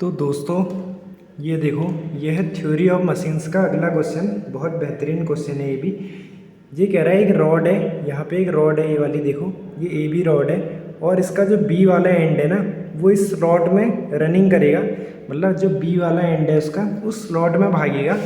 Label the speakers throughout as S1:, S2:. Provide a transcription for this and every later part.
S1: तो दोस्तों ये देखो, यह है थ्योरी ऑफ मशीन्स का अगला क्वेश्चन। बहुत बेहतरीन क्वेश्चन है ये भी। ये कह रहा है एक रॉड है, यहाँ पे एक रॉड है, ये वाली देखो, ये ए बी रॉड है और इसका जो बी वाला एंड है ना, वो इस स्लॉट में रनिंग करेगा। मतलब जो बी वाला एंड है उसका उस स्लॉट में भागेगा।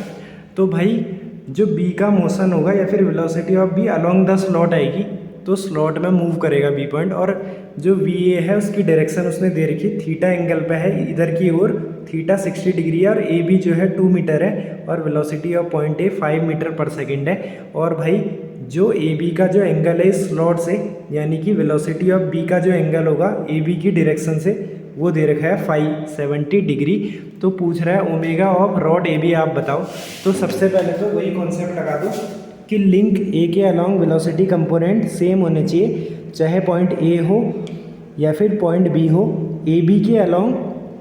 S1: तो भाई जो बी का मोशन होगा या फिर velocity of B along the slot आएगी, तो स्लॉट में मूव करेगा बी पॉइंट। और जो वी ए है उसकी डायरेक्शन उसने दे रखी, थीटा एंगल पे है इधर की ओर, थीटा 60 डिग्री है और ए बी जो है 2 मीटर है और velocity of point A 5 metre पर सेकेंड है। और भाई जो ए बी का जो एंगल है इस स्लॉट से, यानी कि वेलोसिटी ऑफ बी का जो एंगल होगा ए बी की डायरेक्शन से, वो दे रखा है 570 डिग्री। तो पूछ रहा है omega of rod A B आप बताओ। तो सबसे पहले तो वही कॉन्सेप्ट लगा दो कि लिंक ए के अलॉन्ग वेलोसिटी कंपोनेंट सेम होने चाहिए, चाहे पॉइंट ए हो या फिर पॉइंट बी हो, ए बी के अलॉन्ग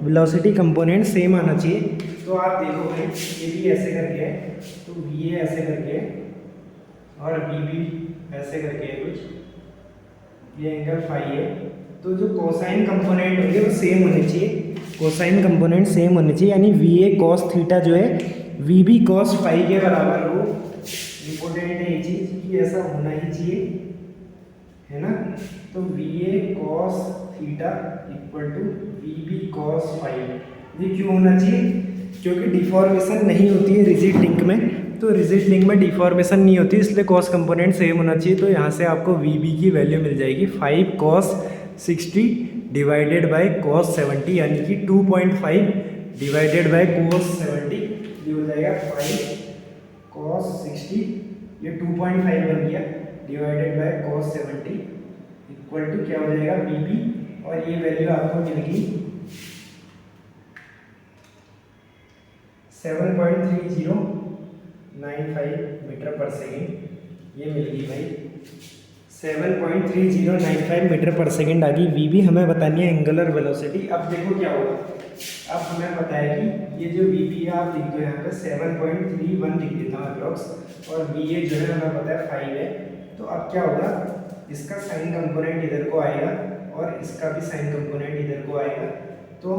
S1: वेलोसिटी कंपोनेंट सेम आना चाहिए। तो आप देखो भाई, ए बी ऐसे करके है, तो बी ए ऐसे करके है और बी बी ऐसे करके है कुछ, ये एंगल फाई है। तो जो कोसाइन कंपोनेंट होंगे वो सेम होने चाहिए, कोसाइन कंपोनेंट सेम होने चाहिए, यानी वी ए कॉस थीटा जो है वी बी कॉस फाई के बराबर हो। इम्पोर्टेंट है ये चीज़ कि ऐसा होना ही चाहिए, है ना। तो V A cos theta equal to V B cos five. ये क्यों होना चाहिए? क्योंकि डिफॉर्मेशन नहीं होती है रिजिड लिंक में, तो रिजिड लिंक में डिफॉर्मेशन नहीं होती, इसलिए कॉस कंपोनेंट सेम होना चाहिए। तो यहाँ से आपको वी बी की वैल्यू मिल जाएगी 5 cos 60 डिवाइडेड बाई cos 70, यानी कि 2.5 डिवाइडेड बाई cos 70, ये हो जाएगा 5 cos 60, ये 2.5 बन गया, divided by cos 70 equal to क्या हो जाएगा बी बी, और ये वैल्यू आपको मिल गई 7.3095 मीटर पर सेकेंड। ये मिल गई भाई 7.3095 मीटर पर सेकेंड आ गई। वी बी हमें बतानी है एंगुलर वेलोसिटी। अब देखो क्या होगा, अब हमें पता है कि ये जो वी बी है आप लिख दो यहाँ पे 7.31 लिख देता हूँ अप्रॉक्स, और वी ए जो है हमें पता है 5 है। तो अब क्या होगा, इसका साइन कंपोनेंट इधर को आएगा और इसका भी साइन कंपोनेंट इधर को आएगा। तो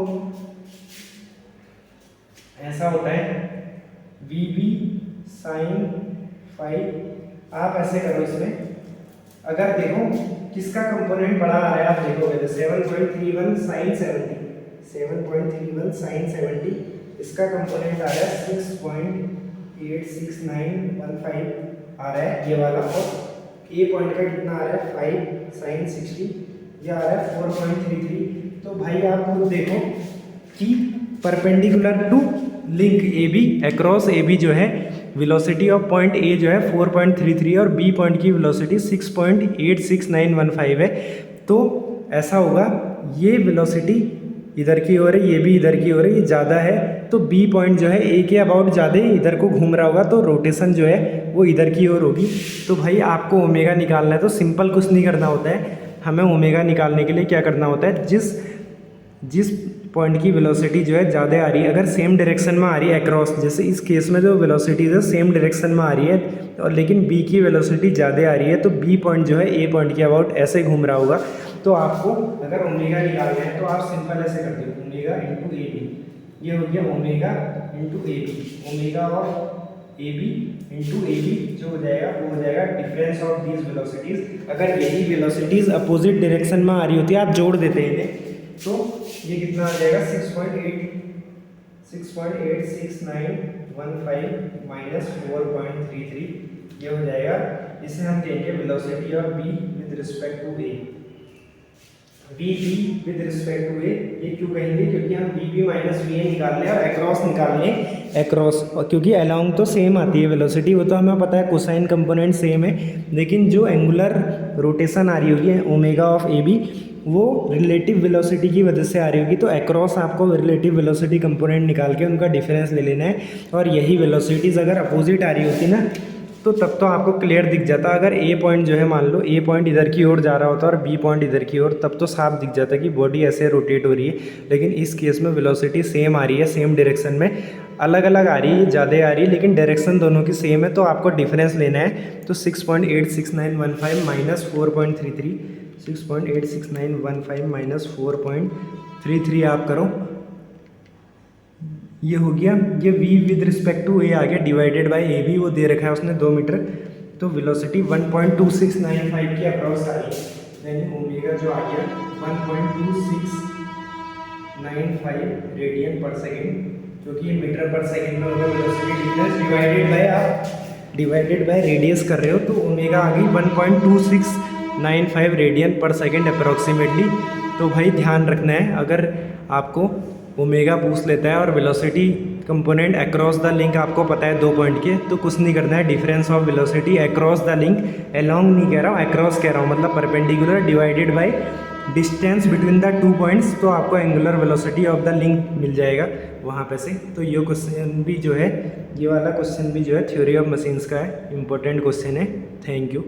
S1: ऐसा होता है वी बी साइन 5। आप ऐसे करो, इसमें अगर देखो किसका कंपोनेंट बड़ा आ रहा है, आप देखोगे तो 7.31 साइन 70, 7.31 साइन 70, इसका कंपोनेंट आ रहा है 6.86915 आ रहा है ये वाला, और ए पॉइंट का कितना आ रहा है 5 साइन 60, ये आ रहा है 4.33। तो भाई आप खुद देखो कि perpendicular to link A B across A B जो है वेलोसिटी ऑफ पॉइंट ए जो है 4.33 और बी पॉइंट की वेलोसिटी 6.86915 है। तो ऐसा होगा, ये वेलोसिटी इधर की ओर है, ये भी इधर की ओर है, ये ज़्यादा है, तो बी पॉइंट जो है ए के अबाउट ज़्यादा इधर को घूम रहा होगा, तो रोटेशन जो है वो इधर की ओर होगी। तो भाई आपको ओमेगा निकालना है, तो सिंपल कुछ नहीं करना होता है, हमें ओमेगा निकालने के लिए क्या करना होता है, जिस पॉइंट की वेलोसिटी जो है ज़्यादा आ रही है, अगर सेम डायरेक्शन में आ रही है अक्रॉस, जैसे इस केस में जो वेलोसिटी है सेम डायरेक्शन में आ रही है और लेकिन बी की वेलोसिटी ज़्यादा आ रही है, तो बी पॉइंट जो है ए पॉइंट के अबाउट ऐसे घूम रहा होगा। तो आपको अगर ओमेगा निकालना है तो आप सिंपल ऐसे कर दो, ओमेगा इंटू ए बी, ये हो गया omega into A B, omega of A B into A B जो हो जाएगा वो हो जाएगा डिफरेंस ऑफ दीज वेलोसिटीज़। अगर यही वेलोसिटीज़ अपोजिट डायरेक्शन में आ रही होती है, आप जोड़ देते हैं इन्हें, तो ये कितना आ जाएगा 6.86915 माइनस 4.33, ये हो जाएगा। इसे हम कहेंगे velocity of B with respect to A, V B with respect to A. ये क्यों कहेंगे, क्योंकि हम V B minus V A निकाल लें और अक्रॉस निकाल लें, अक्रॉस, और क्योंकि अलोंग तो सेम आती है वेलोसिटी, वो तो हमें पता है कोसाइन कंपोनेंट सेम है, लेकिन जो एंगुलर रोटेशन आ रही होगी ओमेगा ऑफ ए बी वो रिलेटिव वेलोसिटी की वजह से आ रही होगी। तो अक्रॉस आपको रिलेटिव वेलोसिटी कंपोनेंट निकाल के उनका डिफरेंस ले लेना है, और यही वेलोसिटीज़ अगर अपोजिट आ रही होती ना, तो तब तो आपको क्लियर दिख जाता। अगर ए पॉइंट जो है, मान लो ए पॉइंट इधर की ओर जा रहा होता और बी पॉइंट इधर की ओर, तब तो साफ दिख जाता कि बॉडी ऐसे रोटेट हो रही है। लेकिन इस केस में वेलोसिटी सेम आ रही है, सेम डायरेक्शन में, अलग अलग आ रही है, ज़्यादा आ रही है, लेकिन डायरेक्शन दोनों की सेम है। तो आपको डिफरेंस लेना है, तो 6.86915 माइनस 4.33, 6.86915 माइनस 4.33 आप करो, ये हो गया, ये v with respect to a आ गया डिवाइडेड बाय ए बी, वो दे रखा है उसने 2 मीटर, तो वेलोसिटी 1.2695 की अप्रॉक्स आ रही है, यानी ओमेगा जो आ गया 1.2695 रेडियन पर सेकेंड, क्योंकि ये मीटर पर सेकेंड में होगा velocity difference divided by radius कर रहे हो, तो ओमेगा आ गई 1.2695 रेडियन पर सेकेंड अप्रॉक्सीमेटली। तो भाई ध्यान रखना है, अगर आपको ओमेगा पूछ लेता है और velocity component across the link आपको पता है 2 पॉइंट के, तो कुछ नहीं करना है, difference of velocity across the link, along नहीं कह रहा हूँ, अक्रॉस कह रहा हूँ, मतलब perpendicular divided by distance between the 2 points, तो आपको angular velocity of the link मिल जाएगा वहाँ पे से। तो ये क्वेश्चन भी जो है, ये वाला क्वेश्चन भी जो है थ्योरी ऑफ मशीन्स का है, इंपॉर्टेंट क्वेश्चन है। Thank you.